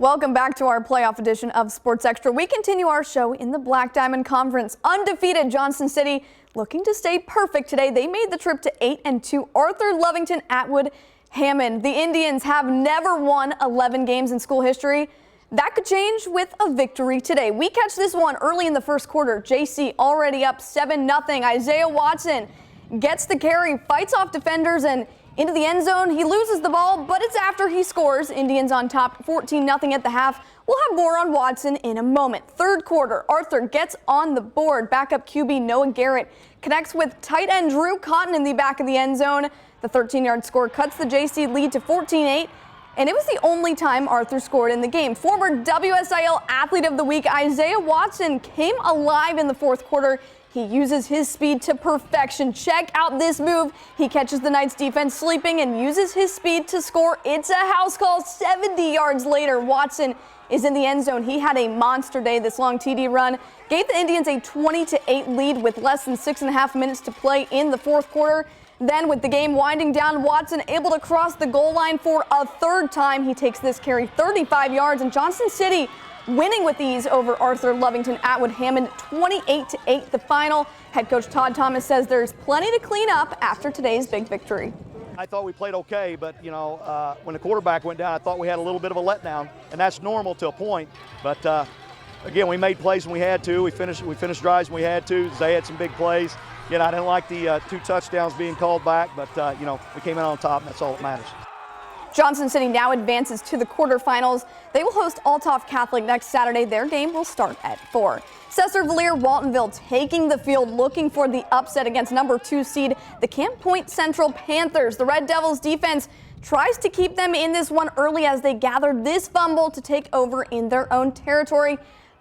Welcome back to our playoff edition of Sports Extra. We continue our show in the Black Diamond Conference. Undefeated Johnson City looking to stay perfect today. They made the trip to 8-2. Arthur, Lovington, Atwood, Hammond. The Indians have never won 11 games in school history. That could change with a victory today. We catch this one early in the first quarter. JC already up 7-0. Isaiah Watson gets the carry, fights off defenders, and into the end zone. He loses the ball, but it's after he scores. Indians on top 14-0 at the half. We'll have more on Watson in a moment. Third quarter, Arthur gets on the board. Backup QB Noah Garrett connects with tight end Drew Cotton in the back of the end zone. The 13-yard score cuts the JC lead to 14-8. And it was the only time Arthur scored in the game. Former WSIL Athlete of the Week Isaiah Watson came alive in the fourth quarter. He uses his speed to perfection. Check out this move. He catches the Knights defense sleeping and uses his speed to score. It's a house call. 70 yards later, Watson is in the end zone. He had a monster day. This long TD run gave the Indians a 20-8 lead with less than 6.5 minutes to play in the fourth quarter. Then with the game winding down, Watson able to cross the goal line for a third time. He takes this carry 35 yards, and Johnson City winning with ease over Arthur, Lovington, Atwood, Hammond, 28-8 the final. Head coach Todd Thomas says there's plenty to clean up after today's big victory. I thought we played okay, but when the quarterback went down, I thought we had a little bit of a letdown, and that's normal to a point. But again, we made plays when we had to. We finished drives when we had to. They had some big plays. I didn't like the 2 touchdowns being called back, but we came in on top, and that's all that matters. Johnson City now advances to the quarterfinals. They will host Althoff Catholic next Saturday. Their game will start at 4. Cesar-Valier Waltonville taking the field, looking for the upset against number 2 seed, the Camp Point Central Panthers. The Red Devils defense tries to keep them in this one early as they gather this fumble to take over in their own territory.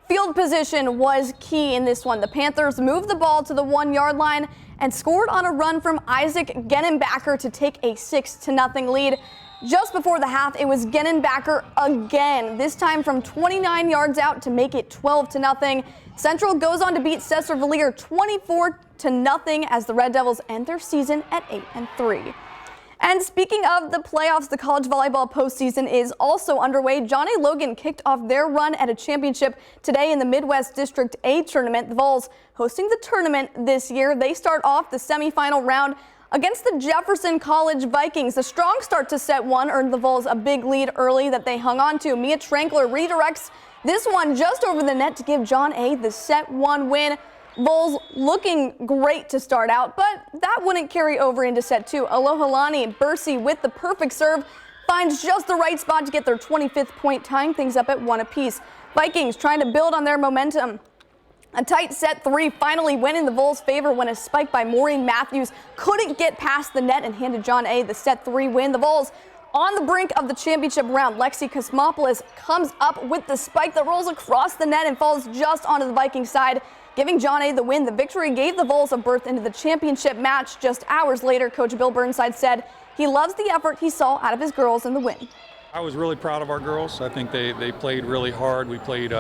Field position was key in this one. The Panthers moved the ball to the 1-yard line and scored on a run from Isaac Genenbacher to take a 6-0 lead. Just before the half, it was Genenbacher again, this time from 29 yards out to make it 12-0. Central goes on to beat Cesar-Valier 24-0 as the Red Devils end their season at 8-3. And speaking of the playoffs, the college volleyball postseason is also underway. Johnny Logan kicked off their run at a championship today in the Midwest District A tournament. The Vols hosting the tournament this year. They start off the semifinal round against the Jefferson College Vikings. A strong start to set one earned the Vols a big lead early that they hung on to. Mia Trankler redirects this one just over the net to give John A the set 1 win. Vols looking great to start out, but that wouldn't carry over into set 2. Alohalani Bursey with the perfect serve finds just the right spot to get their 25th point, tying things up at 1 apiece. Vikings trying to build on their momentum. A tight set 3 finally went in the Vols' favor when a spike by Maureen Matthews couldn't get past the net and handed John A the set 3 win. The Vols on the brink of the championship round. Lexi Kosmopoulos comes up with the spike that rolls across the net and falls just onto the Viking side, giving John A the win. The victory gave the Vols a berth into the championship match. Just hours later, Coach Bill Burnside said he loves the effort he saw out of his girls in the win. I was really proud of our girls. I think they played really hard. We played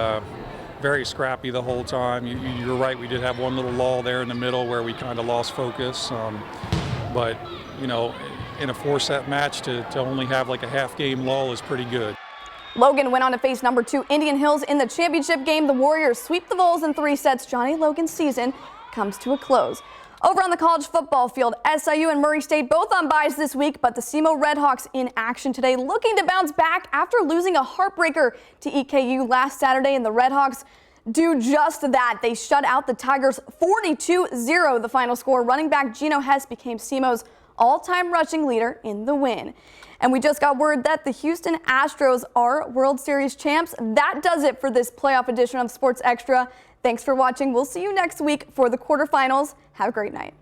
very scrappy the whole time. You're right, we did have one little lull there in the middle where we kind of lost focus. But, in a 4-set match to only have like a half-game lull is pretty good. Logan went on to face number 2 Indian Hills in the championship game. The Warriors sweep the Vols in 3 sets. Johnny Logan's season comes to a close. Over on the college football field, SIU and Murray State both on byes this week, but the SEMO Redhawks in action today, looking to bounce back after losing a heartbreaker to EKU last Saturday, and the Redhawks do just that. They shut out the Tigers 42-0, the final score. Running back Geno Hess became SEMO's all-time rushing leader in the win. And we just got word that the Houston Astros are World Series champs. That does it for this playoff edition of Sports Extra. Thanks for watching. We'll see you next week for the quarterfinals. Have a great night.